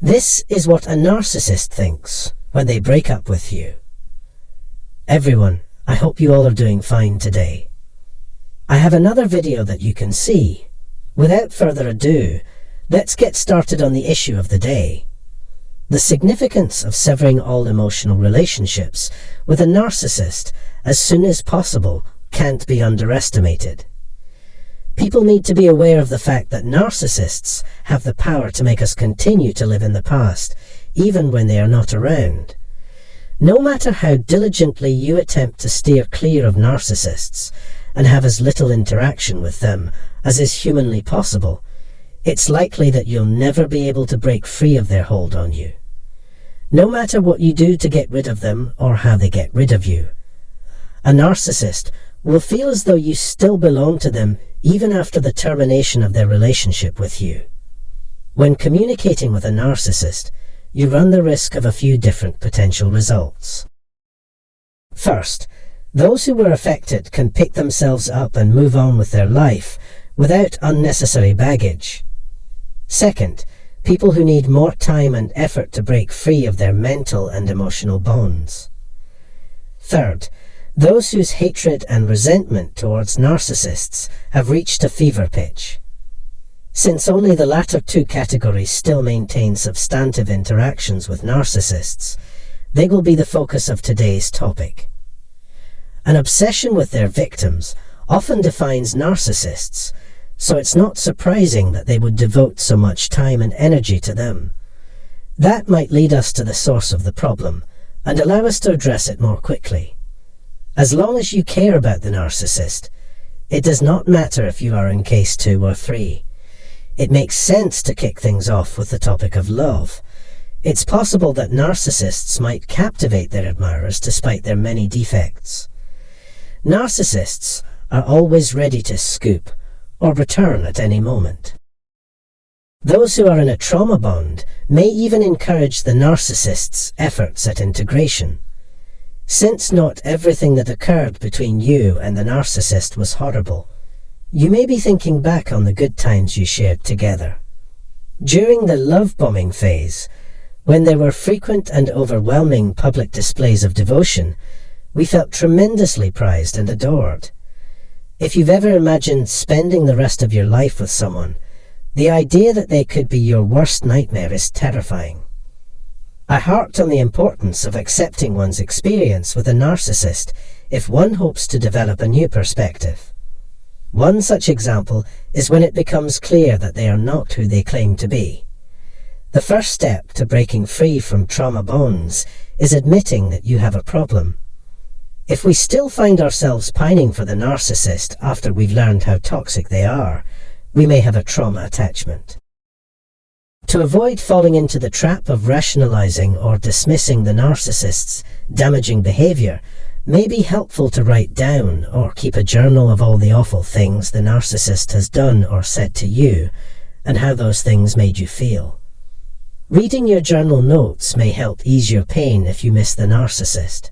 This is what a narcissist thinks when they break up with you. Everyone, I hope you all are doing fine today. I have another video that you can see. Without further ado, let's get started on the issue of the day. The significance of severing all emotional relationships with a narcissist as soon as possible can't be underestimated. People need to be aware of the fact that narcissists have the power to make us continue to live in the past, even when they are not around. No matter how diligently you attempt to steer clear of narcissists and have as little interaction with them as is humanly possible, it's likely that you'll never be able to break free of their hold on you. No matter what you do to get rid of them or how they get rid of you, a narcissist will feel as though you still belong to them even after the termination of their relationship with you. When communicating with a narcissist, you run the risk of a few different potential results. First, those who were affected can pick themselves up and move on with their life without unnecessary baggage. Second, people who need more time and effort to break free of their mental and emotional bonds. Third, those whose hatred and resentment towards narcissists have reached a fever pitch. Since only the latter two categories still maintain substantive interactions with narcissists, they will be the focus of today's topic. An obsession with their victims often defines narcissists, so it's not surprising that they would devote so much time and energy to them. That might lead us to the source of the problem and allow us to address it more quickly. As long as you care about the narcissist, it does not matter if you are in case 2 or 3. It makes sense to kick things off with the topic of love. It's possible that narcissists might captivate their admirers despite their many defects. Narcissists are always ready to scoop or return at any moment. Those who are in a trauma bond may even encourage the narcissist's efforts at integration. Since not everything that occurred between you and the narcissist was horrible, you may be thinking back on the good times you shared together. During the love bombing phase, when there were frequent and overwhelming public displays of devotion, we felt tremendously prized and adored. If you've ever imagined spending the rest of your life with someone, the idea that they could be your worst nightmare is terrifying. I harped on the importance of accepting one's experience with a narcissist if one hopes to develop a new perspective. One such example is when it becomes clear that they are not who they claim to be. The first step to breaking free from trauma bonds is admitting that you have a problem. If we still find ourselves pining for the narcissist after we've learned how toxic they are, we may have a trauma attachment. To avoid falling into the trap of rationalizing or dismissing the narcissist's damaging behavior, may be helpful to write down or keep a journal of all the awful things the narcissist has done or said to you, and how those things made you feel. Reading your journal notes may help ease your pain if you miss the narcissist.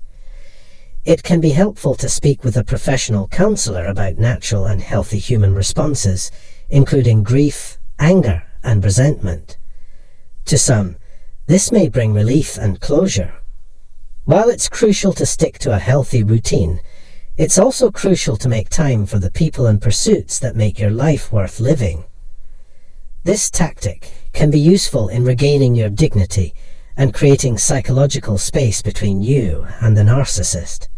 It can be helpful to speak with a professional counselor about natural and healthy human responses, including grief, anger, and resentment. To some, this may bring relief and closure. While it's crucial to stick to a healthy routine, it's also crucial to make time for the people and pursuits that make your life worth living. This tactic can be useful in regaining your dignity and creating psychological space between you and the narcissist.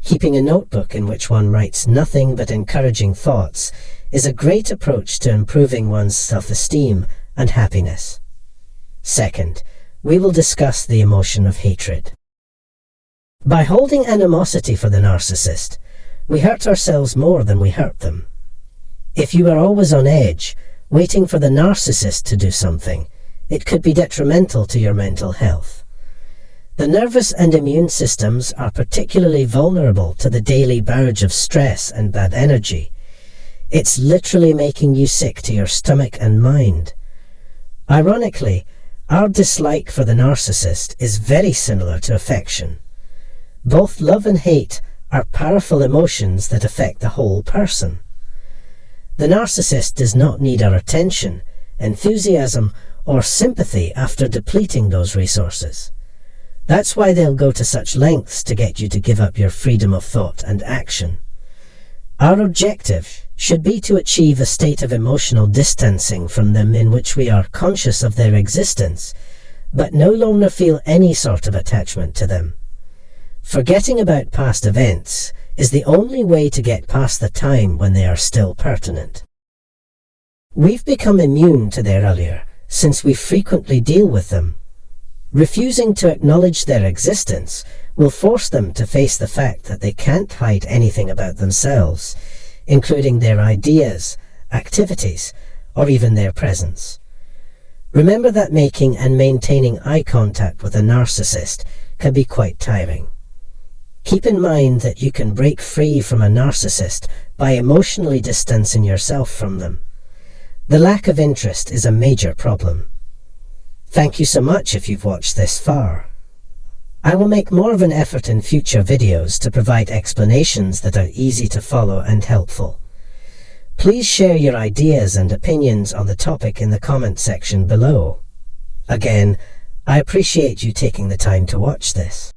Keeping a notebook in which one writes nothing but encouraging thoughts is a great approach to improving one's self-esteem and happiness. Second, we will discuss the emotion of hatred. By holding animosity for the narcissist, we hurt ourselves more than we hurt them. If you are always on edge, waiting for the narcissist to do something, it could be detrimental to your mental health. The nervous and immune systems are particularly vulnerable to the daily barrage of stress and bad energy. It's literally making you sick to your stomach and mind. Ironically, our dislike for the narcissist is very similar to affection. Both love and hate are powerful emotions that affect the whole person. The narcissist does not need our attention, enthusiasm, or sympathy after depleting those resources. That's why they'll go to such lengths to get you to give up your freedom of thought and action. Our objective should be to achieve a state of emotional distancing from them in which we are conscious of their existence, but no longer feel any sort of attachment to them. Forgetting about past events is the only way to get past the time when they are still pertinent. We've become immune to their allure since we frequently deal with them. Refusing to acknowledge their existence will force them to face the fact that they can't hide anything about themselves, including their ideas, activities, or even their presence. Remember that making and maintaining eye contact with a narcissist can be quite tiring. Keep in mind that you can break free from a narcissist by emotionally distancing yourself from them. The lack of interest is a major problem. Thank you so much if you've watched this far. I will make more of an effort in future videos to provide explanations that are easy to follow and helpful. Please share your ideas and opinions on the topic in the comment section below. Again, I appreciate you taking the time to watch this.